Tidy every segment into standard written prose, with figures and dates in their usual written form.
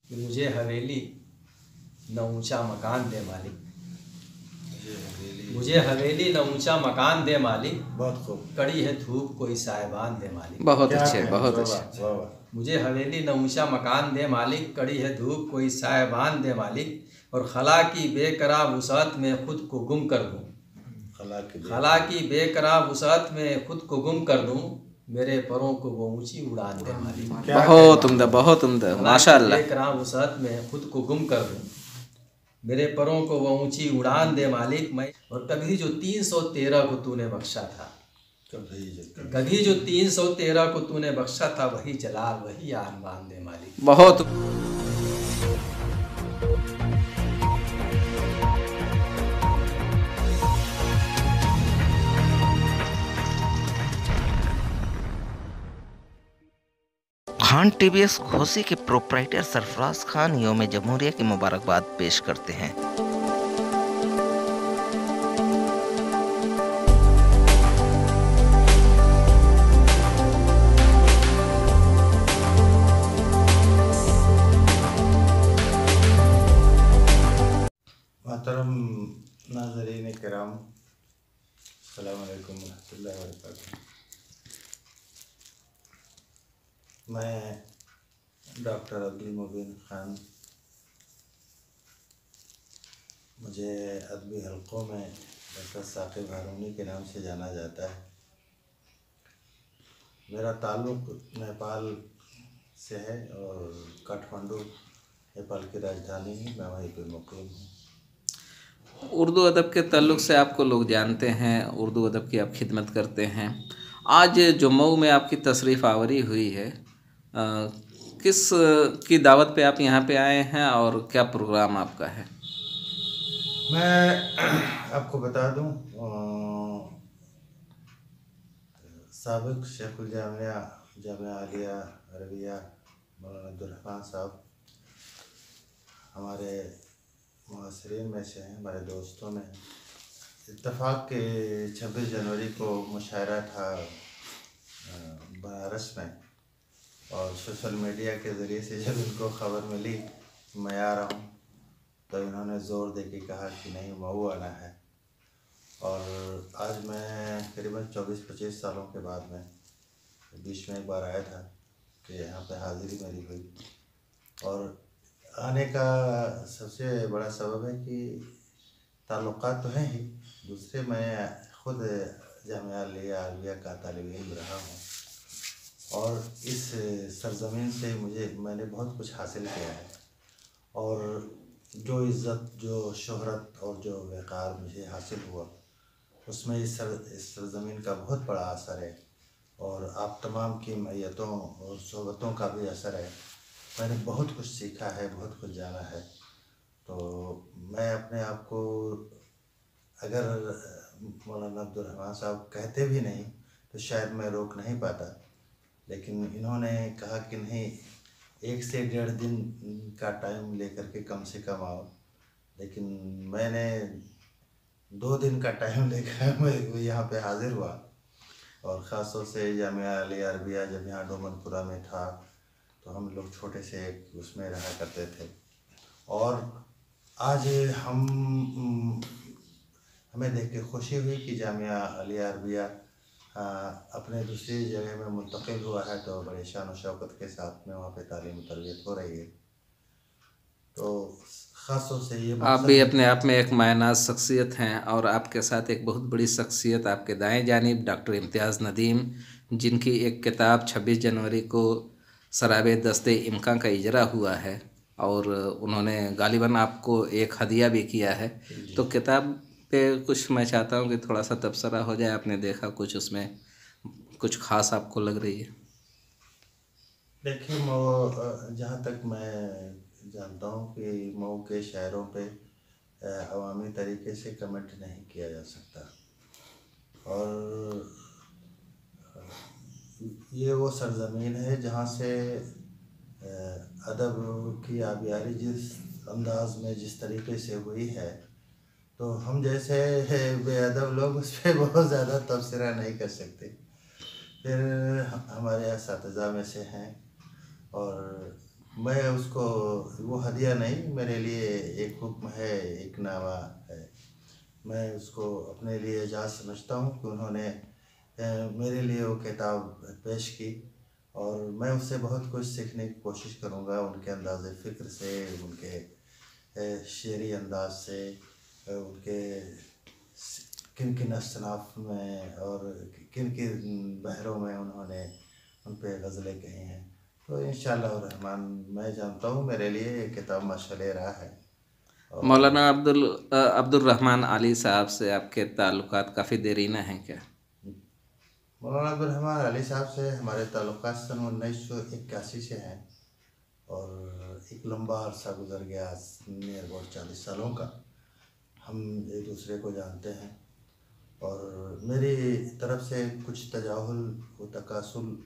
मुझे हवेली न ऊंचा मकान दे मालिक, मुझे हवेली न ऊंचा मकान दे मालिक, बहुत खूब। कड़ी है धूप कोई सायबान दे मालिक। बहुत अच्छे, बहुत अच्छे। मुझे हवेली न ऊंचा मकान दे मालिक, कड़ी है धूप कोई सायबान दे मालिक, और खला की बेकरार वुसअत में खुद को गुम कर दूं, खला की बेकरार वुसअत में खुद को गुम कर दूं, मेरे परों को वो ऊंची उड़ान दे मालिक। बहुत उम्दा, बहुत उम्दा, माशाअल्लाह। बेकरार वुसअत में खुद को गुम कर दूं, मेरे परों को वो ऊंची उड़ान दे मालिक। मैं और कभी जो 313 को तूने बख्शा था, कभी जो 313 को तूने बख्शा था, वही जलाल वही आरमान दे मालिक। बहुत खान टीवीएस घोसी के प्रोप्राइटर सरफराज खान यौम जमहूरिया की मुबारकबाद पेश करते हैं। मोहतरम नाज़रीन किराम, अस्सलाम वालेकुम रहमतुल्लाहि व बरकातुहू। मैं डॉक्टर अब्दुल मुबीन खान, मुझे अदबी हलकों में डॉक्टर साकिब हारूनी के नाम से जाना जाता है। मेरा ताल्लुक़ नेपाल से है और काठमांडू नेपाल की राजधानी है, मैं वहीं पर मुक़ीम हूँ। उर्दू अदब के ताल्लुक़ से आपको लोग जानते हैं, उर्दू अदब की आप खिदमत करते हैं। आज जो मऊ में आपकी तशरीफ़ आवरी हुई है, किस की दावत पे आप यहाँ पे आए हैं और क्या प्रोग्राम आपका है? मैं आपको बता दूं, साबिक़ शेखुल जामिया जामिया आलिया अरबिया मौलाना अब्दुर्रहमान साहब हमारे मुआसरीन में से हैं, हमारे दोस्तों में। इत्तफ़ाक़ के 26 जनवरी को मुशायरा था बनारस में, और सोशल मीडिया के ज़रिए से जब इनको ख़बर मिली मैं आ रहा हूँ, तो इन्होंने ज़ोर दे के कहा कि नहीं, मऊ आना है। और आज मैं करीबन 24-25 सालों के बाद में बीच में एक बार आया था कि यहाँ पे हाज़िरी मेरी हुई। और आने का सबसे बड़ा सबब है कि ताल्लुक़ात तो हैं ही, दूसरे मैं ख़ुद जामिया अलिया का तालिब इल्म रहा हूँ, और इस सरज़मीन से मैंने बहुत कुछ हासिल किया है। और जो इज़्ज़त, जो शोहरत और जो वक़ार मुझे हासिल हुआ, उसमें इस सरज़मीन का बहुत बड़ा असर है, और आप तमाम की मैयतों और सोहबतों का भी असर है। मैंने बहुत कुछ सीखा है, बहुत कुछ जाना है। तो मैं अपने आप को, अगर मौलाना अब्दुर्रहमान साहब कहते भी नहीं तो शायद मैं रोक नहीं पाता, लेकिन इन्होंने कहा कि नहीं, 1 से 1.5 दिन का टाइम लेकर के कम से कम आओ। लेकिन मैंने 2 दिन का टाइम लेकर मैं यहाँ पे हाज़िर हुआ, और ख़ास तौर से जामिया अलिया अरबिया जब यहाँ डोमनपुरा में था, तो हम लोग छोटे से उसमें रहा करते थे। और आज हमें देख के खुशी हुई कि जामिया अलिया अरबिया अपने दूसरी जगह में मुंतकिल हुआ है, तो बड़े शान और शौकत के साथ में वहाँ पे तालीम और तरबियत हो रही है। तो ख़ास तौर से ये आप भी अपने आप में एक मायनाज शख्सियत हैं, और आपके साथ एक बहुत बड़ी शख्सियत आपके दाएं जानिब डॉक्टर इम्तियाज़ नदीम, जिनकी एक किताब 26 जनवरी को सराबे दस्ते इम्कां का इजरा हुआ है, और उन्होंने गालिबन आपको एक हदिया भी किया है। तो किताब पे कुछ मैं चाहता हूँ कि थोड़ा सा तबसरा हो जाए। आपने देखा कुछ, उसमें कुछ ख़ास आपको लग रही है? देखिए, जहाँ तक मैं जानता हूँ कि मऊ के शायरों पे अवामी तरीके से कमेंट नहीं किया जा सकता, और ये वो सरज़मीन है जहाँ से अदब की आबियारी जिस अंदाज में जिस तरीके से हुई है, तो हम जैसे बेअदब लोग उस पर बहुत ज़्यादा तबसरा नहीं कर सकते। फिर हमारे इस्तिज़ा में से हैं, और मैं उसको, वो हदिया नहीं, मेरे लिए एक हुक्म है, एक नामा है। मैं उसको अपने लिए एजाज़ समझता हूँ कि उन्होंने मेरे लिए वो किताब पेश की, और मैं उससे बहुत कुछ सीखने की कोशिश करूँगा, उनके अंदाज़ फ़िक्र से, उनके शेरी अंदाज से, उनके किन किन असनाफ में और किन किन बहरों में उन्होंने उन पे गज़लें कही हैं। तो इंशाअल्लाह रहमान मैं जानता हूँ मेरे लिए ये किताब मशाल राह है। और मौलाना अब्दुल रहमान अली साहब से आपके ताल्लुकात काफ़ी देरीना हैं क्या? मौलाना अब्दुल रहमान अली साहब से हमारे ताल्लुकात सन 1981 से हैं, और एक लंबा अरसा गुजर गया, नियर अबाउट 40 सालों का हम एक दूसरे को जानते हैं। और मेरी तरफ से कुछ तजाहुल व तकासुल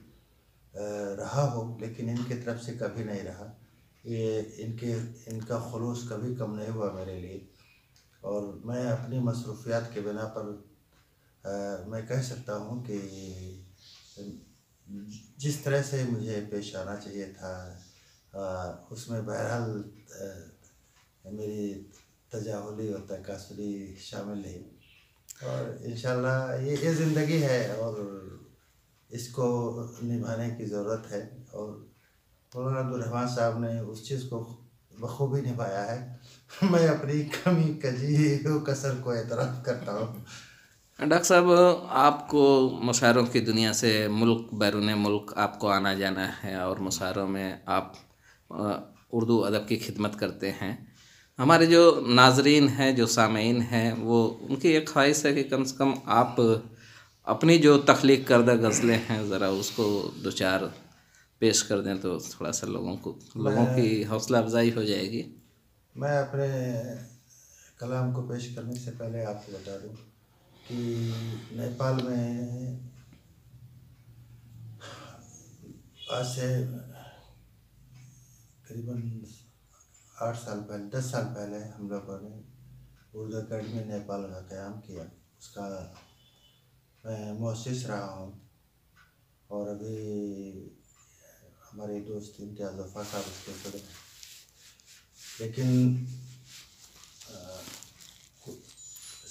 रहा हो, लेकिन इनकी तरफ से कभी नहीं रहा। ये इनका खुलूस कभी कम नहीं हुआ मेरे लिए। और मैं अपनी मसरूफियात के बिना पर मैं कह सकता हूँ कि जिस तरह से मुझे पेश आना चाहिए था उसमें बहरहाल मेरी तजाहुली और तकासुली शामिल है। और इंशाल्लाह ये ज़िंदगी है और इसको निभाने की ज़रूरत है। और मौलाना अब्दुल रहमान साहब ने उस चीज़ को बखूबी निभाया है। मैं अपनी कमी कजी कसर को एतराफ़ करता हूँ। डॉक्टर साहब, आपको मुशायरों की दुनिया से मुल्क बैरून मुल्क आपको आना जाना है और मुशायरों में आप उर्दू अदब की खिदमत करते हैं। हमारे जो नाजरीन हैं, जो सामीन हैं, वो उनकी एक ख्वाहिश है कि कम से कम आप अपनी जो तख्लीक करदा गज़लें हैं ज़रा उसको दो चार पेश कर दें तो थोड़ा सा लोगों की हौसला अफजाई हो जाएगी। मैं अपने कलाम को पेश करने से पहले आपको बता दूं कि नेपाल में आज से करीबन 8 साल पहले, 10 साल पहले हम लोगों ने उर्दू अकेडमी नेपाल का क़याम किया। उसका मैं मुअस्सिस रहा हूँ। और अभी हमारे दोस्त इम्तियाज़ वफ़ा साहब उसके सदर हैं। लेकिन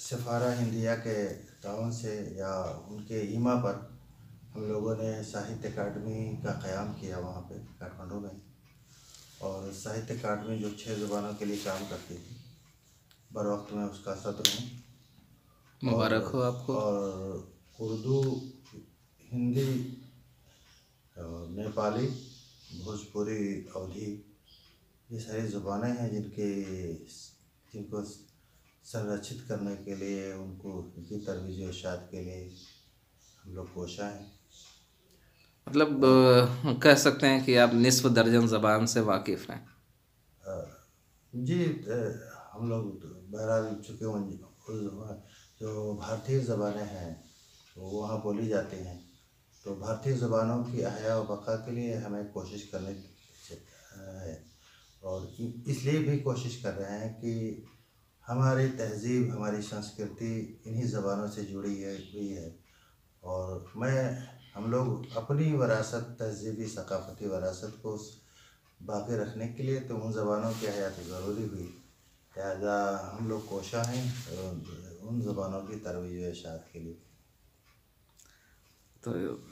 सफ़ारा हिंदिया के ताउन से या उनके ईमा पर हम लोगों ने साहित्य अकादमी का क़याम किया वहाँ पे काठमांडू में। और साहित्य अकादमी जो 6 ज़ुबानों के लिए काम करती थी, बर वक्त में उसका सदर हूँ। मुबारक हो आपको। और उर्दू, हिंदी, नेपाली, भोजपुरी, अवधी, ये सारी ज़ुबानें हैं जिनको संरक्षित करने के लिए, उनकी तरवीज व इरशाद के लिए हम लोग कोशा हैं। मतलब कह सकते हैं कि आप निस्फ़ दर्जन ज़बान से वाकिफ़ हैं। जी, हम लोग बहरहाल चूँकि जो भारतीय ज़बानें हैं वो वहाँ बोली जाती हैं, तो भारतीय ज़बानों की अहया व बक़ा के लिए हमें कोशिश करनी है। और इसलिए भी कोशिश कर रहे हैं कि हमारी तहज़ीब, हमारी संस्कृति इन्हीं ज़बानों से जुड़ी हुई है। और हम लोग अपनी विरासत, तहज़ीबी सकाफ़ती विरासत को बाकी रखने के लिए तो उन ज़बानों की हयात ज़रूरी हुई, लिहाजा हम लोग कोशा हैं उन ज़बानों की तरवीज व इरशाद के लिए। तो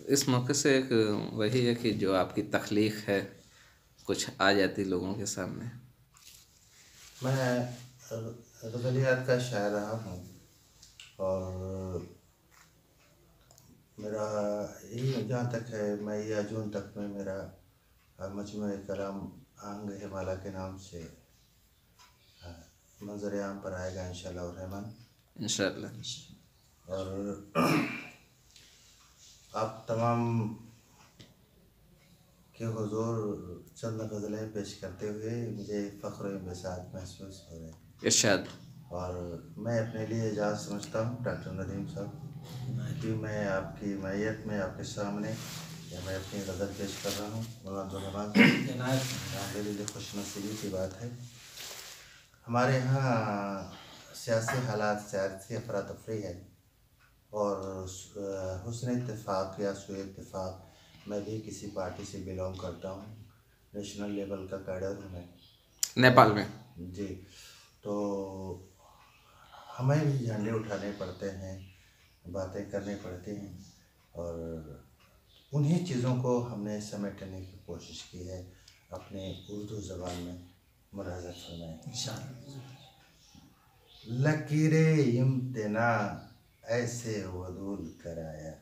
इस मौके से एक वही है कि जो आपकी तख्लीक है कुछ आ जाती लोगों के सामने। मैं ग़ज़लियात का शायर रहा हूँ और मेरा यही जहाँ तक है, मई या जून तक में मेरा मजमूए कलाम आंग है माला के नाम से मंज़र आम पर आएगा इंशाअल्लाह रहमान। इंशाअल्लाह। और आप तमाम के हुज़ूर चंद गज़लें पेश करते हुए मुझे फ़ख्र व इंबसात महसूस हो रहे हैं। इरशाद। और मैं अपने लिए एजाज़ समझता हूँ डॉक्टर नदीम साहब कि मैं आपकी मैयत में आपके सामने मैं अपनी गज़ल पेश कर रहा हूँ। मौलाना मेरे लिए खुशनसीबी की बात है। हमारे यहाँ सियासी हालात, सियासी अफरा तफरी है और हुस्न इत्तेफाक या सुए इत्तेफाक मैं भी किसी पार्टी से बिलोंग करता हूँ। नेशनल लेवल का कैडर हूँ मैं नेपाल में। जी। तो हमें भी झंडे उठाने पड़ते हैं, बातें करनी पड़ती हैं, और उन्हीं चीज़ों को हमने समेटने की कोशिश की है अपने उर्दू ज़बान में। मुलाहज़ा फरमाएं। लकीरें इम्तना ऐसे वदूल कराया,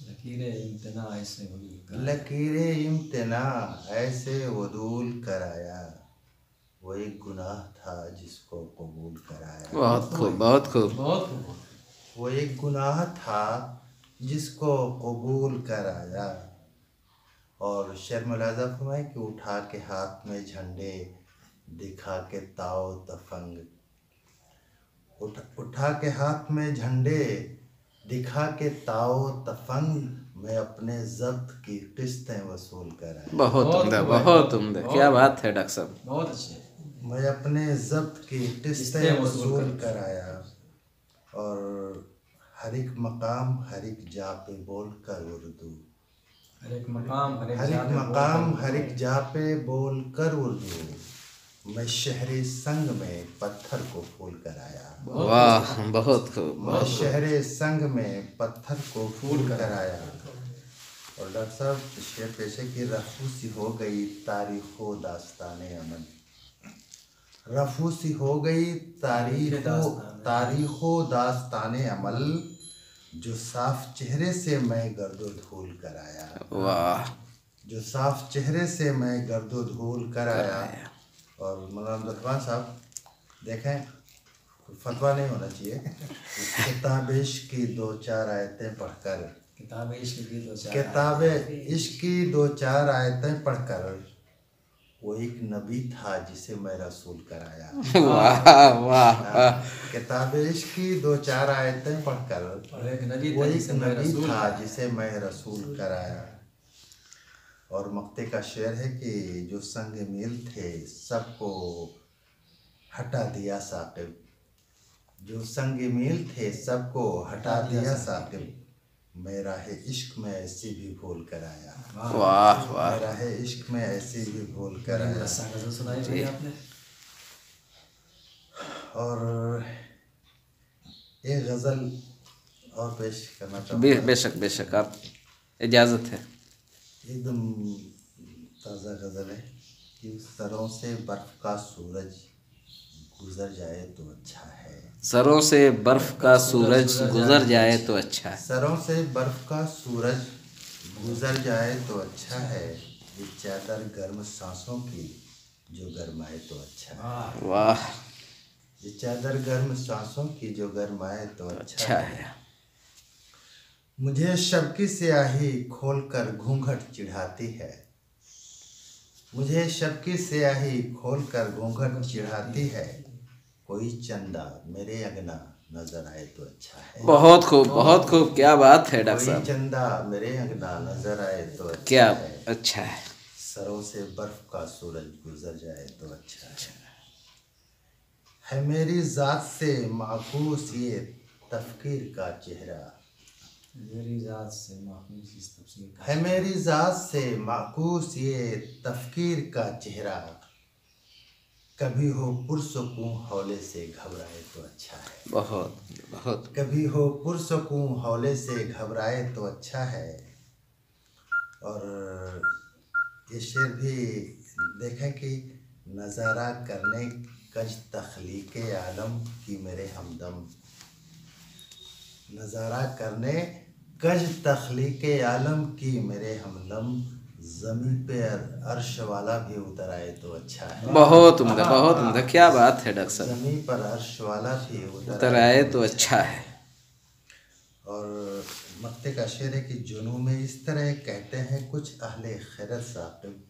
लकीरें इम्तना ऐसे वदूल कराया, लकीरें इम्तना ऐसे वदूल कराया, वो एक गुनाह था जिसको कबूल कराया। बहुत खूब, बहुत खूब। बहुत खूब। वो एक गुनाह था जिसको कबूल कराया। और शेर मुलाजा फरमाए कि उठा के हाथ में झंडे, दिखा के ताओ तफंग, उठा के हाथ में झंडे, दिखा के ताओ तफंग, मैं अपने जब्त की किस्तें वसूल कराया। बहुत उम्दा, बहुत उम्दा, क्या बात है डॉक्टर साहब, बहुत अच्छे। मैं अपने जब्त की किस्तें वसूल कराया। और हर एक मकाम हर एक जा पे बोल कर उर्दू, हर एक मकाम हर एक मकाम हर एक जा पे बोल कर उर्दू, मैं शहरे संग में पत्थर को फूल कराया। वाह, बहुत खूब। मैं शहरे संग में पत्थर को फूल कराया। और डॉक्टर साहब शेर पेशे की रफूसी हो गई तारीख़ो दास्ताने अमन, रफूसी हो गई तारीख़ो दास्ताने अमल, जो साफ चेहरे से मैं गर्दो धूल कराया। वाह, जो साफ चेहरे से मैं गर्दो धूल कराया। और मौलाना अब्दुल साहब देखें, फतवा नहीं होना चाहिए। किताब इश्क की दो चार आयतें पढ़कर, किताब इश्क की दो चार आयतें पढ़कर, वो एक नबी था जिसे मैं रसूल कराया। वाह वाह, किताब इश्क की दो चार आयतें पढ़कर, वो एक नबी था जिसे मैं रसूल कराया। और मक्ते का शेर है कि जो संग मील थे सबको हटा दिया साकिब, जो संग मील थे सबको हटा दिया साकिब, मेरा है इश्क में ऐसी भी भूल कराया। वाह वाह, मेरा है इश्क में ऐसी भी भूल कराया। सुनाई थी आपने। और एक गज़ल और पेश करना चाहूँगा। बेशक बेशक, आप इजाज़त है। एकदम ताज़ा गज़ल है कि सरों से बर्फ़ का सूरज गुज़र जाए तो अच्छा है, सरों से बर्फ़ का सूरज गुज़र जाए तो अच्छा है, सरों से बर्फ़ का सूरज गुज़र जाए तो अच्छा है, ये चादर गर्म सांसों की जो गरमाए तो अच्छा है। वाह, ये चादर गर्म सांसों की जो गरमाए तो अच्छा है। मुझे शब की स्याही खोल कर घूंघट चिढ़ाती है, मुझे शब की स्याही खोल कर घूंघट चिढ़ाती है, कोई चंदा मेरे अंगना नजर आए तो अच्छा है। बहुत खूब, बहुत खूब, क्या बात है डॉक्टर कोई साहब, चंदा मेरे अंगना नजर आए तो अच्छा क्या है, अच्छा है। सरों से बर्फ का सूरज गुजर जाए तो अच्छा है मेरी ज़ात से माकूस ये तफकीर का चेहरा, मेरी ज़ात से माकूस इस तफसीर का, है मेरी ज़ात से माकूस ये तफकीर का चेहरा, कभी हो पुरसुकून हौले से घबराए तो अच्छा है। बहुत बहुत, कभी हो पुरसुकून हौले से घबराए तो अच्छा है। और ये शेर भी देखें कि नज़ारा करने कज तख्लीक आलम की मेरे हमदम, नज़ारा करने कज तख्लीक आलम की मेरे हमदम, ज़मीन पे अर्श वाला भी उतर आए तो अच्छा है। बहुत उम्दा, बहुत उम्दा, क्या बात है डॉक्टर साहब, ज़मीन पर अर्श वाला भी उतर आए तो अच्छा है। और मक्ते का शेर है कि जुनू में इस तरह कहते हैं कुछ अहले खैरत साकिब,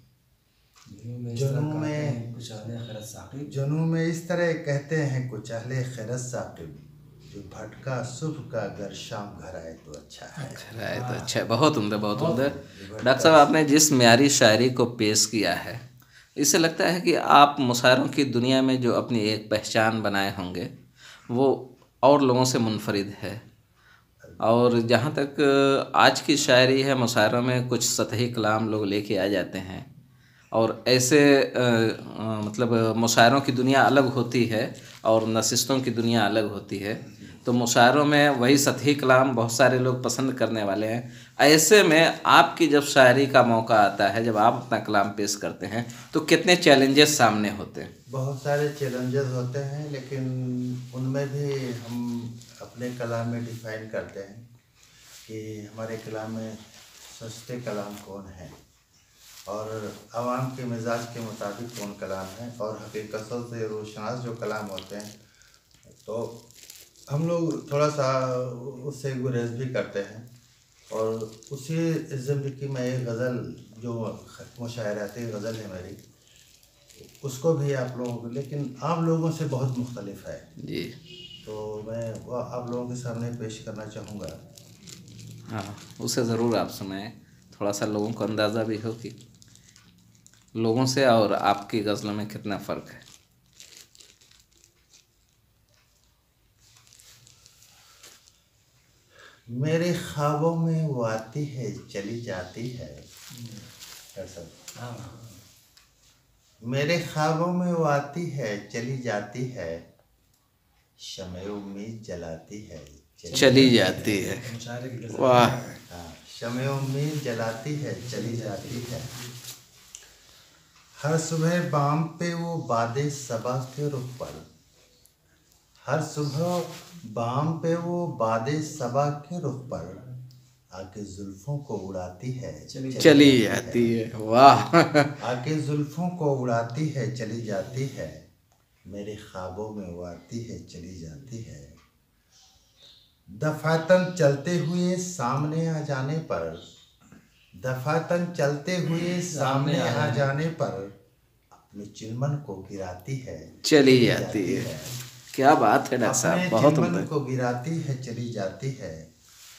जुनू में कुछ अहले खैरत साकिब, जुनू में इस तरह कहते हैं कुछ अहले खैरत साकिब, जो भटका सुबह का घर शाम घर आए तो अच्छा है। घर आए तो अच्छा है, बहुत उम्दा, बहुत उम्दा। डॉक्टर साहब, आपने जिस म्यारी शायरी को पेश किया है, इससे लगता है कि आप मुशायरों की दुनिया में जो अपनी एक पहचान बनाए होंगे वो और लोगों से मुनफरिद है। और जहाँ तक आज की शायरी है, मुशायरों में कुछ सतही कलाम लोग लेके आ जाते हैं और ऐसे मतलब मुशायरों की दुनिया अलग होती है और नशिस्तों की दुनिया अलग होती है। तो मुशायरों में वही सतही कलाम बहुत सारे लोग पसंद करने वाले हैं। ऐसे में आपकी जब शायरी का मौका आता है, जब आप अपना कलाम पेश करते हैं, तो कितने चैलेंजेस सामने होते हैं? बहुत सारे चैलेंजेस होते हैं, लेकिन उनमें भी हम अपने कलाम में डिफाइन करते हैं कि हमारे कलाम में सस्ते कलाम कौन है और आवाम के मिजाज के मुताबिक कौन कलाम है, और हकीकतों से रोशनास जो कलाम होते हैं तो हम लोग थोड़ा सा उससे गुरेज भी करते हैं। और उसी ज़िंदगी में एक गज़ल जो मुशायराती गज़ल है मेरी, उसको भी आप लोगों को, लेकिन आम लोगों से बहुत मुख्तलिफ है जी। तो मैं वो आप लोगों के सामने पेश करना चाहूँगा। हाँ, उसे ज़रूर आप सुनाएं, थोड़ा सा लोगों को अंदाज़ा भी हो कि लोगों से और आपकी गज़लों में कितना फ़र्क है। मेरे ख्वाबों में वो आती है चली जाती है, ऐसा। मेरे ख्वाबों में वो आती है चली जाती है, शमे उम्मीद जलाती है चली जाती है। वाह। हाँ, शमे उम्मीद जलाती है चली जाती है। हर सुबह बाम पे वो बादे सबा के रुख पर, हर सुबह बाम पे वो बादे सबा के रुख पर आके जुल्फों को उड़ाती है चली जाती है। वाह। आके जुल्फों को उड़ाती है चली जाती है। मेरे ख्वाबों में वो आती है चली जाती है। दफातन चलते हुए सामने आ जाने पर, दफातन चलते हुए सामने आ जाने पर अपने चिलमन को गिराती है चली जाती है। क्या बात है डॉक्टर साहब, बहुत चिलमन उम्दा। को गिराती है चली जाती है।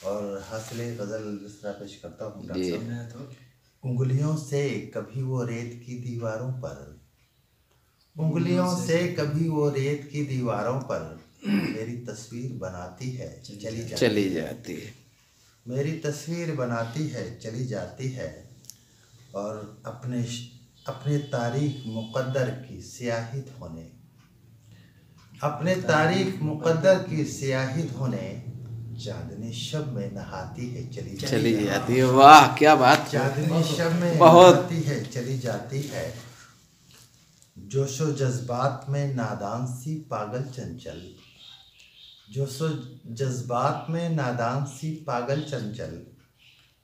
और हौसले गज़ल इस तरह पेश करता हूँ डॉक्टर जी। साहब। उंगलियों से कभी वो रेत की दीवारों पर, उंगलियों से कभी वो रेत की दीवारों पर मेरी तस्वीर बनाती है चली जाती है। मेरी तस्वीर बनाती है चली जाती है। और अपने तारीख मुक़द्दर की स्याही धोने, अपने तारीख मुक़द्दर की स्याही धोने चांदनी शब में नहाती है चली जाती है। वाह, क्या बात है। चांदनी शब में बहुत। नहाती है चली जाती है। जोशो जज्बात में नादान सी पागल चंचल, जोशो जज्बात में नादान सी पागल चंचल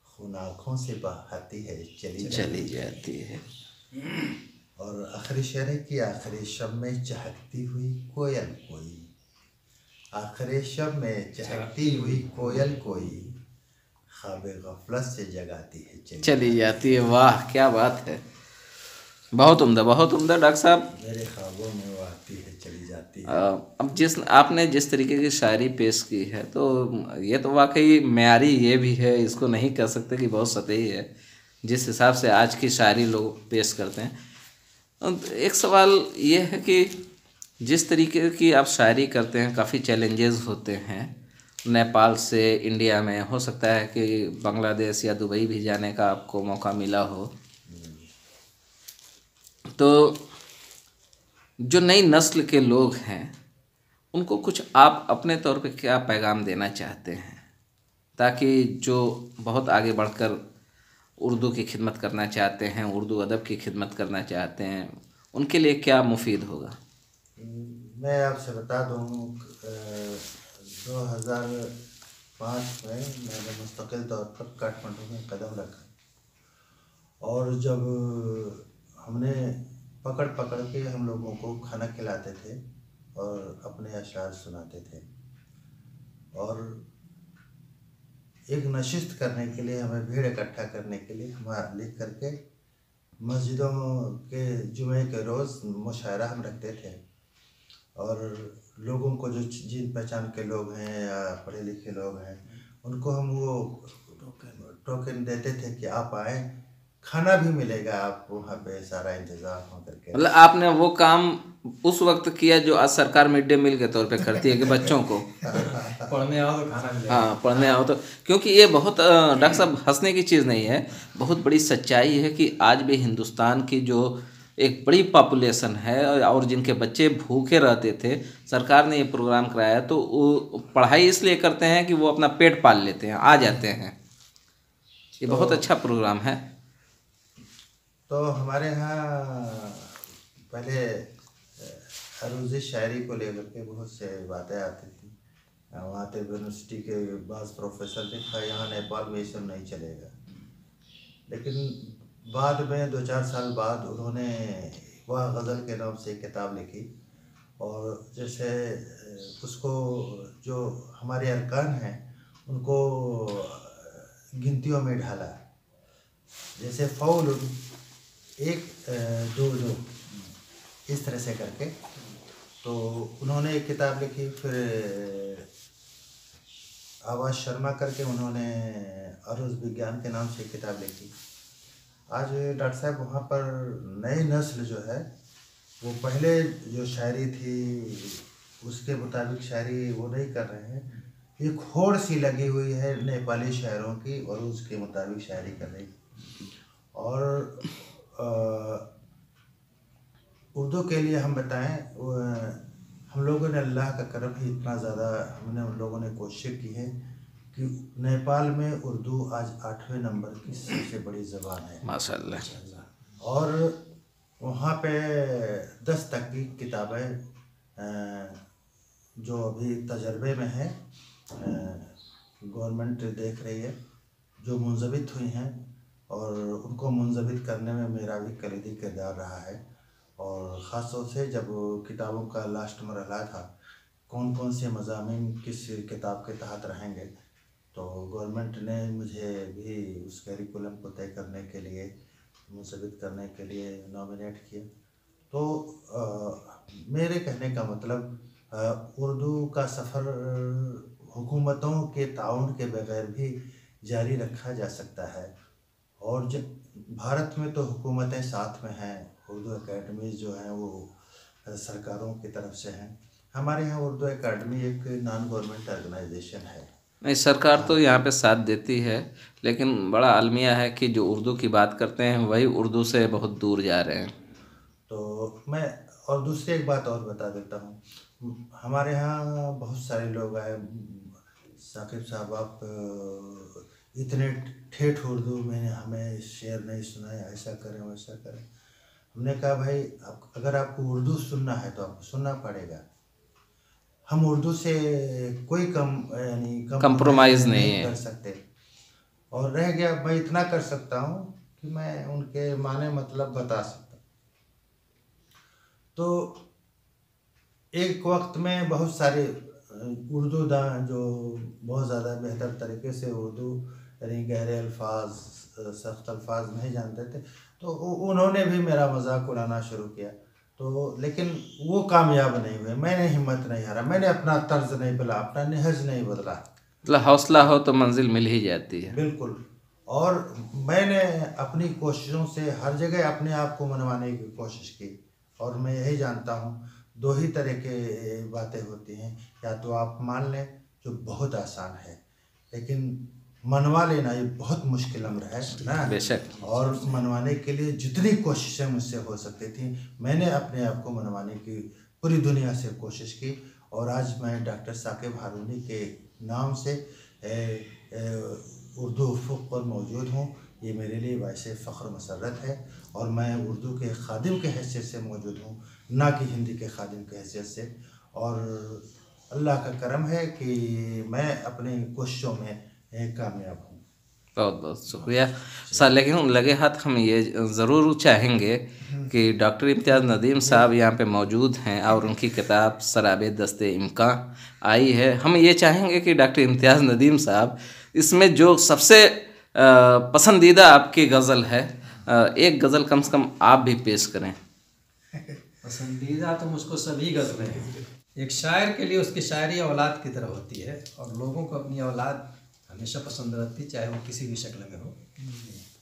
खून आँखों से बहाती है चली जाती है। और आखिरी शेर है कि आखिरी शब में चहकती हुई कोयल कोई, आखिरी शब में चहकती हुई कोयल कोई ख्वाबे गफलत से जगाती है चली जाती है। वाह, क्या बात है, बहुत उम्दा, बहुत उम्दा डॉक्टर साहब। मेरे ख्वाबों में वो आती है चली जाती है। अब आपने जिस तरीके की शायरी पेश की है, तो ये तो वाकई मेयारी ये भी है, इसको नहीं कह सकते कि बहुत सतही है जिस हिसाब से आज की शायरी लोग पेश करते हैं। एक सवाल ये है कि जिस तरीके की आप शायरी करते हैं, काफ़ी चैलेंजेस होते हैं। नेपाल से इंडिया में, हो सकता है कि बांग्लादेश या दुबई भी जाने का आपको मौका मिला हो, तो जो नई नस्ल के लोग हैं उनको कुछ आप अपने तौर पे क्या पैगाम देना चाहते हैं, ताकि जो बहुत आगे बढ़कर उर्दू की खिदमत करना चाहते हैं, उर्दू अदब की खिदमत करना चाहते हैं, उनके लिए क्या मुफीद होगा? मैं आपसे बता दूं 2005 में मैंने मुस्तकिल तौर पर काठमांडू में कदम रखा, और जब हमने पकड़ पकड़ के हम लोगों को खाना खिलाते थे और अपने अशार सुनाते थे, और एक नशिस्त करने के लिए, हमें भीड़ इकट्ठा करने के लिए हम लिख करके मस्जिदों के जुमे के रोज़ मुशायरा हम रखते थे। और लोगों को जो जिन पहचान के लोग हैं या पढ़े लिखे लोग हैं, उनको हम वो टोकन देते थे कि आप आएँ, खाना भी मिलेगा आपको वहाँ पे, सारा इंतज़ाम हो करके। मतलब आपने वो काम उस वक्त किया जो आज सरकार मिड डे मील के तौर पे करती है कि बच्चों को पढ़ने आओ तो खाना मिलेगा। हाँ पढ़ने आओ तो, क्योंकि ये बहुत डॉक्टर साहब हंसने की चीज़ नहीं है, बहुत बड़ी सच्चाई है कि आज भी हिंदुस्तान की जो एक बड़ी पॉपुलेशन है और जिनके बच्चे भूखे रहते थे, सरकार ने ये प्रोग्राम कराया तो वो पढ़ाई इसलिए करते हैं कि वो अपना पेट पाल लेते हैं, आ जाते हैं। ये बहुत अच्छा प्रोग्राम है। तो हमारे यहाँ पहले अरूज़ी शायरी को लेकर के बहुत से बातें आती थी। वहाँ त्रिभुवन यूनिवर्सिटी के बाज़ प्रोफेसर ने कहा यहाँ नेपाल में ये सब नहीं चलेगा, लेकिन बाद में 2-4 साल बाद उन्होंने वह गज़ल के नाम से एक किताब लिखी और जैसे उसको जो हमारे अरकान हैं उनको गिनतियों में ढाला, जैसे फ़ौल 1 2 2 इस तरह से करके। तो उन्होंने एक किताब लिखी, फिर आवाज़ शर्मा करके उन्होंने अरूज़ विज्ञान के नाम से एक किताब लिखी। आज डॉक्टर साहब वहाँ पर नई नस्ल जो है वो पहले जो शायरी थी उसके मुताबिक शायरी वो नहीं कर रहे हैं, एक होड़ सी लगी हुई है नेपाली शायरों की और उसके मुताबिक शायरी कर रही। और उर्दू के लिए हम बताएं, हम लोगों ने अल्लाह का करम ही इतना ज़्यादा हमने उन लोगों ने कोशिश की है कि नेपाल में उर्दू आज 8वें नंबर की सबसे बड़ी ज़बान है माशाअल्लाह। और वहाँ पे 10 तक की किताबें जो अभी तजर्बे में है, गवर्नमेंट देख रही है, जो मुंजबित हुई हैं और उनको मुंजबित करने में मेरा भी कलीदी किरदार रहा है। और ख़ास तौर से जब किताबों का लास्ट मरहला था, कौन कौन से मज़ामीन किस किताब के तहत रहेंगे, तो गवर्नमेंट ने मुझे भी उस करिकुलम को तय करने के लिए, मुंसबित करने के लिए नॉमिनेट किया। तो मेरे कहने का मतलब उर्दू का सफ़र हुकूमतों के ताउन के बगैर भी जारी रखा जा सकता है। और जब भारत में तो हुकूमतें साथ में हैं, उर्दू एकेडमीज़ जो हैं वो सरकारों की तरफ से हैं। हमारे यहाँ उर्दू एकेडमी एक नॉन गवर्नमेंट ऑर्गेनाइजेशन है। नहीं, सरकार तो यहाँ पे साथ देती है, लेकिन बड़ा अलमिया है कि जो उर्दू की बात करते हैं वही उर्दू से बहुत दूर जा रहे हैं। तो मैं और दूसरी एक बात और बता देता हूँ, हमारे यहाँ बहुत सारे लोग आए, साकिब साहब आप इतने ठेठ उर्दू में हमें शेर नहीं सुनाए, ऐसा करें वैसा करें। हमने कहा भाई अगर आपको उर्दू सुनना है तो आपको सुनना पड़ेगा। हम उर्दू से कोई कंप्रोमाइज़ नहीं कर सकते। और रह गया, मैं इतना कर सकता हूँ कि मैं उनके माने मतलब बता सकता। तो एक वक्त में बहुत सारे उर्दू दान जो बहुत ज़्यादा बेहतर तरीके से उर्दू यानी गहरे अल्फाज, सख्त अल्फाज नहीं जानते थे, तो उन्होंने भी मेरा मजाक उड़ाना शुरू किया। तो लेकिन वो कामयाब नहीं हुए, मैंने हिम्मत नहीं हारा, मैंने अपना तर्ज नहीं बदला, अपना नहज नहीं बदला। मतलब हौसला हो तो मंजिल मिल ही जाती है। बिल्कुल। और मैंने अपनी कोशिशों से हर जगह अपने आप को मनवाने की कोशिश की। और मैं यही जानता हूँ, 2 ही तरह के बातें होती हैं, या तो आप मान लें जो बहुत आसान है, लेकिन मनवा लेना ये बहुत मुश्किल अम्र है ना। बेशक। और मनवाने के लिए जितनी कोशिशें मुझसे हो सकती थी, मैंने अपने आप को मनवाने की पूरी दुनिया से कोशिश की। और आज मैं डॉक्टर साकिब हारूनी के नाम से उर्दू उफ़ुक़ पर मौजूद हूँ। ये मेरे लिए वैसे फ़ख्र मसरत है। और मैं उर्दू के खादिम के हैसियत से मौजूद हूँ, ना कि हिंदी के खादिम के हैसियत से। और अल्लाह का करम है कि मैं अपनी कोशिशों में कामयाब हूँ। बहुत बहुत शुक्रिया सर। लेकिन लगे हाथ हम ये ज़रूर चाहेंगे कि डॉक्टर इम्तियाज़ नदीम साहब यहाँ पे मौजूद हैं और उनकी किताब सराबे दस्ते इम्कां आई है। हम ये चाहेंगे कि डॉक्टर इम्तियाज़ नदीम साहब इसमें जो सबसे पसंदीदा आपकी गज़ल है, एक गज़ल कम से कम आप भी पेश करें। पसंदीदा तो मुझको सभी गज़लें हैं। एक शायर के लिए उसकी शायरी औलाद की तरह होती है, और लोगों को अपनी औलाद हमेशा पसंद रहती, चाहे वो किसी भी शक्ल में हो।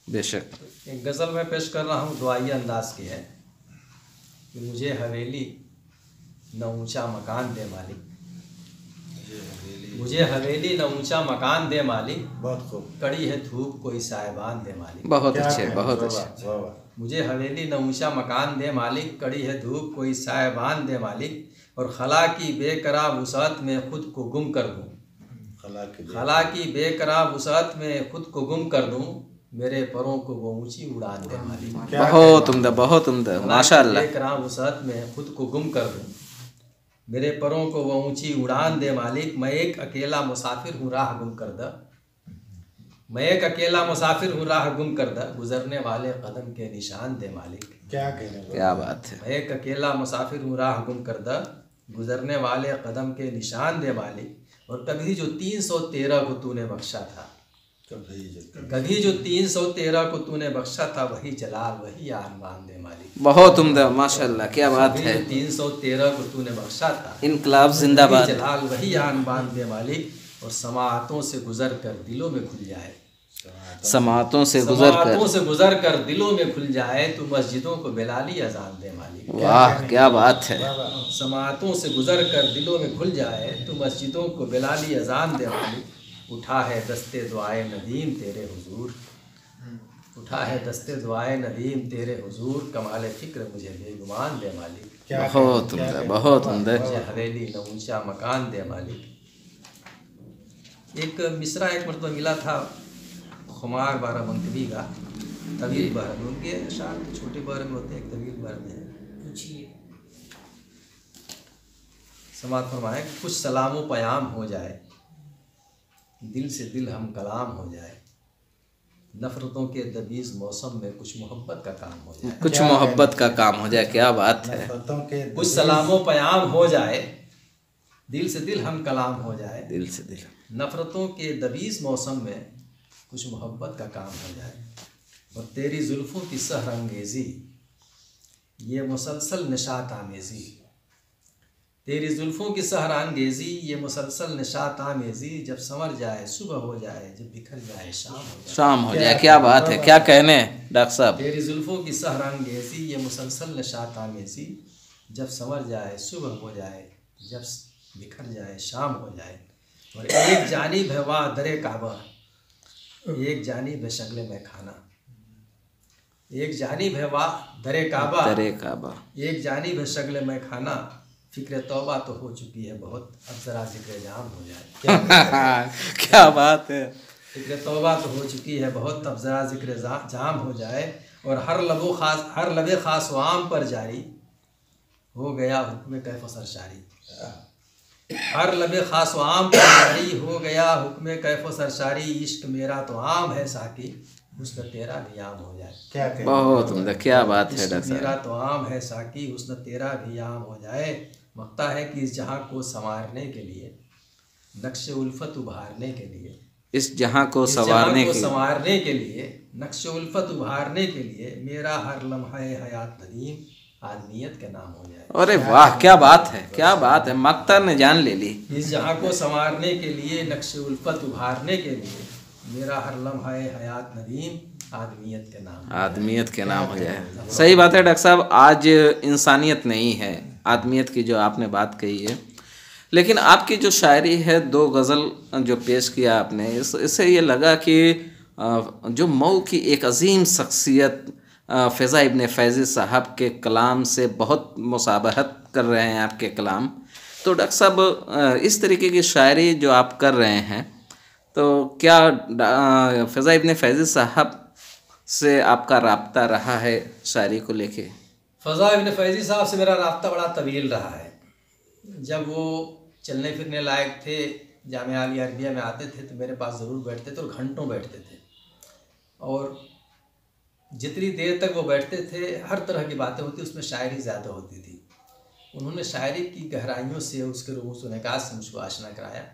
बेशक। एक गज़ल मैं पेश कर रहा हूँ, दुआई अंदाज की है कि मुझे हवेली न ऊंचा मकान दे मालिक, मुझे हवेली न ऊंचा मकान दे मालिक, बहुत खूब। कड़ी है धूप कोई साहिबान दे मालिक। बहुत अच्छे, बहुत अच्छे। वाह वाह। मुझे हवेली न ऊंचा मकान दे मालिक, कड़ी है धूप कोई साहिबान दे मालिक, और खला की बेकरार वुसअत में खुद को गुम कर दूं, खला की बेकरार वुसअत में खुद को गुम कर दूं, मेरे परों को वो ऊंची उड़ान दे मालिक। बहुत उम्दा, बहुत उम्दा, माशाअल्लाह। बेकरार वुसअत में खुद को गुम कर दूं, मेरे परों को वो ऊंची उड़ान दे मालिक। मैं एक अकेला मुसाफिर हूँ राह गुम कर द, मैं एक अकेला मुसाफिर हूँ राह गुम कर द, गुजरने वाले कदम के निशान दे मालिक। क्या कहने, क्या बात है। मैं एक अकेला मुसाफिर हूँ राह गुम कर द, गुजरने वाले कदम के निशान दे मालिक। और कभी जो 313 को तूने बख्शा था, कभी जो 313 को तूने बख्शा था, वही जलाल वही आरमान दे मालिक। बहुत उम्दा, माशाअल्लाह, क्या बात है। 313 को तूने बख्शा था, इनकलाब जिंदाबाद। वही जलाल वही आरमान दे मालिक। और समाअतों से गुजर कर दिलों में खुल जाए, समाअतों से गुजर कर, समाअतों से गुजर कर दिलों में खुल जाए, तो मस्जिदों को बिलाली अजान दे मालिक। वाह क्या बात है। समाअतों से गुजर कर दिलों में खुल जाए, तो मस्जिदों को बिलाली अजान दे मालिक। उठा है दस्ते दुआए नदीम तेरे हुजूर, उठा है दस्ते दुआए नदीम तेरे हुजूर, कमाल फिक्र मुझे बेगुमान दे मालिक। बहुत उम्दा, बहुत उम्दा। मुझे हवेली न ऊंचा मकान दे मालिक। एक मिसरा एक मरतबा मिला था खुमार बाराबंकी का, तवील बार में, उनके अशार छोटे बार में होते हैं, एक तवील बार में है। समात फरमाए, कुछ सलामो पयाम हो जाए, दिल से दिल हम कलाम हो जाए, नफरतों के दबीज मौसम में कुछ मोहब्बत का काम हो जाए, कुछ मोहब्बत का काम हो जाए। क्या बात है। कुछ सलामो पयाम हो जाए, दिल से दिल हम कलाम हो जाए, दिल से दिल, नफरतों के दबीज मौसम में कुछ मोहब्बत का काम हो जाए। और तेरी जुल्फ़ों की सहर अंगेज़ी, ये मुसलसल निशात आमेज़ी, तेरी जुल्फ़ों की सहर अंगेज़ी, ये मुसलसल निशात आमेज़ी, जब संवर जाए सुबह हो जाए, जब बिखर जाए शाम हो जाए, शाम हो जाए। क्या बात है, क्या कहने डॉक्टर साहब। तेरी जुल्फ़ों की सहर अंगेज़ी, ये मुसलसल निशात आमेज़ी, जब संवर जाए सुबह हो जाए, जब बिखर जाए शाम हो जाए। और एक जानिब है वाह दरे काबा, एक जानिब है शक्ल में खाना, एक जानिब है वाह दरे काबा, दरे काबा, एक जानिब है शक्ल में खाना, फिक्र तौबा तो हो चुकी है बहुत, अब जरा जिक्र जाम हो जाए। क्या बात है। फिक्र तौबा तो हो चुकी है बहुत, अब जरा जिक्र जाम हो जाए। और हर लबे खास व आम पर जारी हो गया हुक्म कैफ सरशारी, हर लबे खास व आम पर जारी हो गया हुक्म कैफ सरशारी, इश्क मेरा तो आम है साकी, हुस्न तेरा भी आम हो जाए। क्या बहुत उम्दा, क्या बात है इश्क डॉक्टर मेरा साहब। तो आम है साकी, हुस्न तेरा भी आम हो जाए। मक्ता है कि इस जहाँ को संवारने के लिए, नक्श उल्फत उभारने के लिए, इस जहाँ को इस जहाँ संवारने को की, संवारने के लिए, नक्श उल्फत उभारने के लिए, मेरा हर लम्हा हयात नदीम आदमियत के नाम हो जाए। अरे वाह क्या बात है, क्या बात है। मक्ता ने जान ले ली। इस जहाँ को संवारने के लिए, नक्श उल्फत उभारने के लिए, मेरा हर लम्हा हयात नदीम आदमियत के नाम, आदमियत के नाम हो जाए। सही बात है डॉक्टर साहब। आज इंसानियत नहीं है, आदमियत की जो आपने बात कही है। लेकिन आपकी जो शायरी है, 2 गज़ल जो पेश किया आपने, इससे ये लगा कि जो मऊ की एक अजीम शख्सियत फ़ैज़ा इब्न फैज़ी साहब के कलाम से बहुत मुसाबहत कर रहे हैं आपके कलाम। तो डॉक्टर साहब, इस तरीके की शायरी जो आप कर रहे हैं, तो क्या फ़ैज़ा इब्न फैज़ी साहब से आपका राब्ता रहा है शायरी को लेके? फ़ैज़ा इब्न फैज़ी साहब से मेरा राब्ता बड़ा तवील रहा है। जब वो चलने फिरने लायक थे, जामिया आलिया अरबिया में आते थे, तो मेरे पास ज़रूर बैठते थे और घंटों बैठते थे। और जितनी देर तक वो बैठते थे, हर तरह की बातें होती, उसमें शायरी ज़्यादा होती थी। उन्होंने शायरी की गहराइयों से, उसके रूह व निकास से मुझको आशना कराया।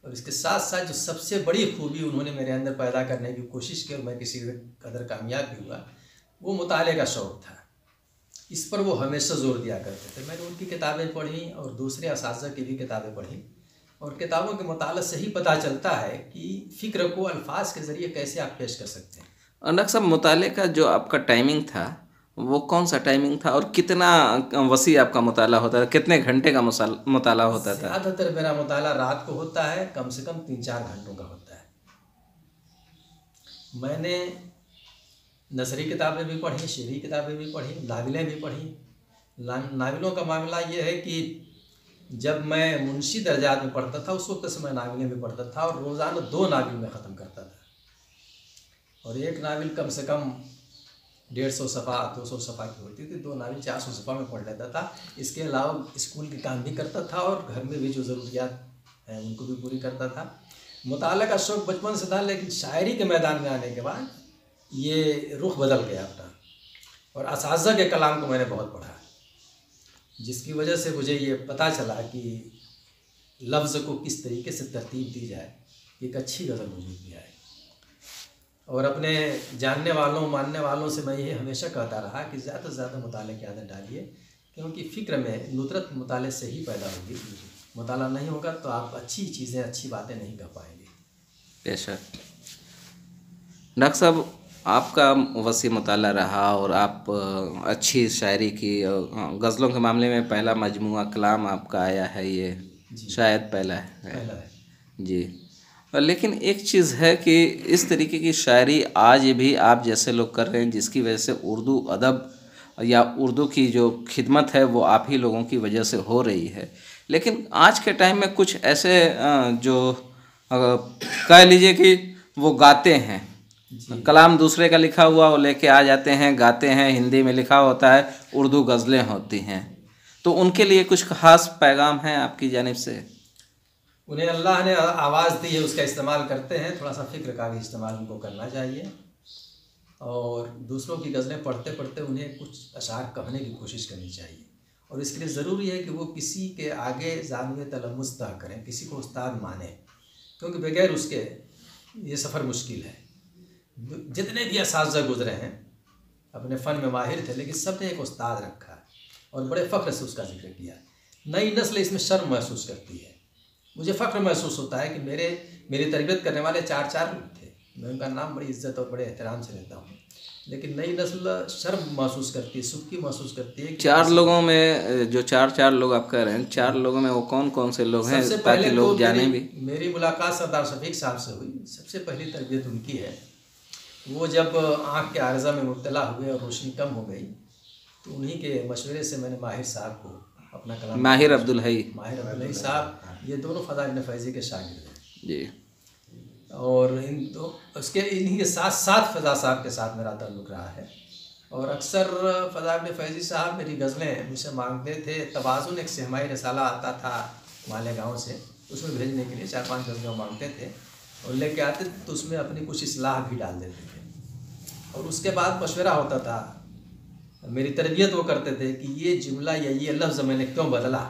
और इसके साथ साथ जो सबसे बड़ी खूबी उन्होंने मेरे अंदर पैदा करने की कोशिश की, और मैं किसी कदर कामयाब भी हुआ, वो मुताले का शौक़ था। इस पर वो हमेशा ज़ोर दिया करते थे। मैंने उनकी किताबें पढ़ी और दूसरे असातिज़ा की भी किताबें पढ़ी, और किताबों के मुताले से ही पता चलता है कि फ़िक्र को अल्फाज के ज़रिए कैसे आप पेश कर सकते हैं। डॉक्टर साहब, मुताले का जो आपका टाइमिंग था, वो कौन सा टाइमिंग था और कितना वसी आपका मुताला होता था, कितने घंटे का मुताला होता था? ज़्यादातर मेरा मुताला रात को होता है, कम से कम 3-4 घंटों का होता है। मैंने नसरी किताबें भी पढ़ी, शेरी किताबें भी पढ़ी, नावलें भी पढ़ी। नावलों का मामला ये है कि जब मैं मुंशी दर्जात में पढ़ता था उस वक्त से मैं नावलें भी पढ़ता था और रोज़ाना 2 नावल में ख़त्म करता था। और एक नावल कम से कम 150 सफ़ा 200 सफ़ा की होती थी, 2 नावल 400 सफ़ा में पढ़ लेता था। इसके अलावा स्कूल के काम भी करता था और घर में भी जो ज़रूरियात हैं उनको भी पूरी करता था। मुताला का शौक़ बचपन से था, लेकिन शायरी के मैदान में आने के बाद ये रुख बदल गया अपना, और असातिज़ा के कलाम को मैंने बहुत पढ़ा, जिसकी वजह से मुझे ये पता चला कि लफ्ज़ को किस तरीके से तरतीब दी जाए कि एक अच्छी गज़ल वजूद में आए। और अपने जानने वालों मानने वालों से मैं ये हमेशा कहता रहा कि ज़्यादा से ज़्यादा मुताले की आदत डालिए, क्योंकि फ़िक्र में नुसरत मुताले से ही पैदा होगी। मुताला नहीं होगा तो आप अच्छी चीज़ें अच्छी बातें नहीं कर पाएंगे। बेशक डॉक्टर साहब, आपका वसी मुताला रहा और आप अच्छी शायरी की, गज़लों के मामले में पहला मजमुआ कलाम आपका आया है, ये शायद पहला है जी। लेकिन एक चीज़ है कि इस तरीके की शायरी आज भी आप जैसे लोग कर रहे हैं, जिसकी वजह से उर्दू अदब या उर्दू की जो खिदमत है वो आप ही लोगों की वजह से हो रही है। लेकिन आज के टाइम में कुछ ऐसे जो कह लीजिए कि वो गाते हैं, कलाम दूसरे का लिखा हुआ वो लेके आ जाते हैं, गाते हैं, हिंदी में लिखा होता है, उर्दू गज़लें होती हैं, तो उनके लिए कुछ ख़ास पैगाम है आपकी जानिब से? उन्हें अल्लाह ने आवाज़ दी है, उसका इस्तेमाल करते हैं। थोड़ा सा फ़िक्र का भी इस्तेमाल उनको करना चाहिए, और दूसरों की गज़लें पढ़ते पढ़ते उन्हें कुछ अशार कहने की कोशिश करनी चाहिए। और इसके लिए ज़रूरी है कि वो किसी के आगे ज़ानवे तलम्मुस ना करें, किसी को उस्ताद माने, क्योंकि बगैर उसके ये सफ़र मुश्किल है। जितने भी असातिज़ा गुज़रे हैं अपने फ़न में माहिर थे, लेकिन सब ने एक उस्ताद रखा और बड़े फ़ख्र से उसका जिक्र किया। नई नस्ल इसमें शर्म महसूस करती है। मुझे फ़ख्र महसूस होता है कि मेरी तरबियत करने वाले 4 लोग थे, मैं उनका नाम बड़ी इज़्ज़त और बड़े एहतराम से लेता हूँ, लेकिन नई नस्ल शर्म महसूस करती है, सुबकी महसूस करती है। 4 लोगों में जो 4 लोग आप कह रहे हैं, 4 लोगों में वो कौन कौन से लोग हैं, ताकि लोग जाने भी? मेरी मुलाकात सरदार शफीक साहब से हुई, सबसे पहली तरबियत उनकी है। वो जब आँख के आर्जा में मुब्तला हुए और रोशनी कम हो गई, तो उन्हीं के मशवरे से मैंने माहिर साहब को अपना कलाम, माहिर अब्दुल हई साहब, ये दोनों फ़दा इब्न फैज़ी के शागिर्द हैं जी। और इन्हीं के साथ साथ फ़दा साहब के साथ मेरा ताल्लुक़ रहा है। और अक्सर फ़दा इब्न फैज़ी साहब मेरी गज़लें मुझसे मांगते थे। तवाज़ुन एक सहमाई रसाला आता था मालेगांव से, उसमें भेजने के लिए 4-5 गज़लें मांगते थे और लेके आते थे, तो उसमें अपनी कुछ इस्लाह भी डाल देते थे। और उसके बाद मशवरा होता था, मेरी तरबियत वो करते थे कि ये जुमला या ये लफ्ज़ मैंने क्यों बदला।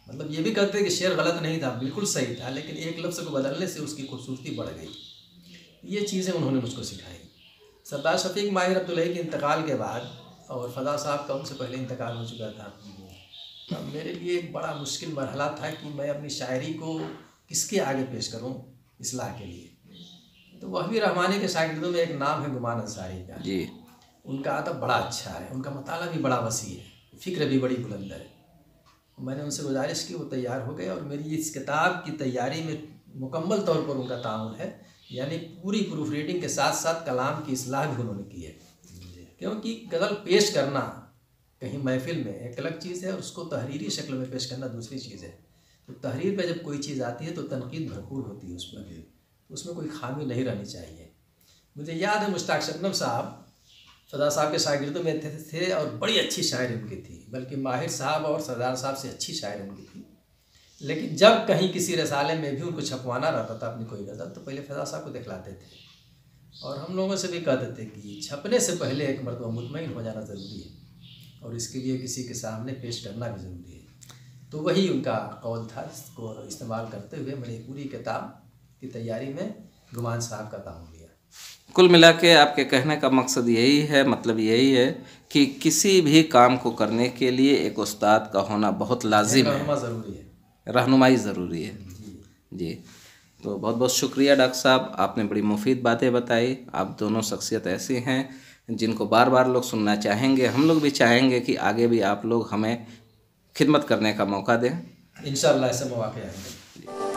मतलब ये भी कहते कि शेर गलत नहीं था, बिल्कुल सही था, लेकिन एक लफ्ज़ को बदलने से उसकी खूबसूरती बढ़ गई। ये चीज़ें उन्होंने मुझको सिखाई। सरदार शफीक माहिर अब्दुल हई के इंतकाल के बाद, और फ़दा साहब का उनसे पहले इंतकाल हो चुका था, तब मेरे लिए एक बड़ा मुश्किल मरहला था कि मैं अपनी शायरी को किसके आगे पेश करूँ इस्लाह के लिए। तो वहबी रहमानी के शागिर्दों में एक नाम है गुमान अंसारी का जी। उनका अदब बड़ा अच्छा है, उनका मताला भी बड़ा वसी है, फ़िक्र भी बड़ी बुलंद है। मैंने उनसे गुजारिश की, वो तैयार हो गए और मेरी इस किताब की तैयारी में मुकम्मल तौर पर उनका ताउन है। यानी पूरी प्रूफ रीडिंग के साथ साथ कलाम की इस्लाह भी उन्होंने की है, क्योंकि गज़ल पेश करना कहीं महफिल में एक अलग चीज़ है, उसको तहरीरी शक्ल में पेश करना दूसरी चीज़ है। तो तहरीर पे जब कोई चीज़ आती है तो तनकीद भरपूर होती है उस पर, उसमें कोई खामी नहीं रहनी चाहिए। मुझे याद है मुश्ताक शबनम साहब फ़दा साहब के शागिर्दों में थे और बड़ी अच्छी शायरी उनकी थी, बल्कि माहिर साहब और सरदार साहब से अच्छी शायरी उनकी थी। लेकिन जब कहीं किसी रसाले में भी उनको छपवाना रहता था अपनी कोई गज़ल, तो पहले फ़दा साहब को दिखलाते थे और हम लोगों से भी कहते थे कि छपने से पहले एक मरतबा मुतमईन हो जाना ज़रूरी है और इसके लिए किसी के सामने पेश करना भी ज़रूरी है। तो वही उनका कौल था, इसको इस्तेमाल करते हुए मैंने पूरी किताब की तैयारी में गुमान साहब का ताउन लिया। कुल मिला के आपके कहने का मकसद यही है, मतलब यही है कि किसी भी काम को करने के लिए एक उस्ताद का होना बहुत लाजिम है, ज़रूरी है, रहनुमाई ज़रूरी है जी। तो बहुत बहुत शुक्रिया डॉक्टर साहब, आपने बड़ी मुफीद बातें बताई। आप दोनों शख्सियत ऐसी हैं जिनको बार बार लोग सुनना चाहेंगे। हम लोग भी चाहेंगे कि आगे भी आप लोग हमें खिदमत करने का मौका दें। इंशाअल्लाह ऐसे मौके आएंगे।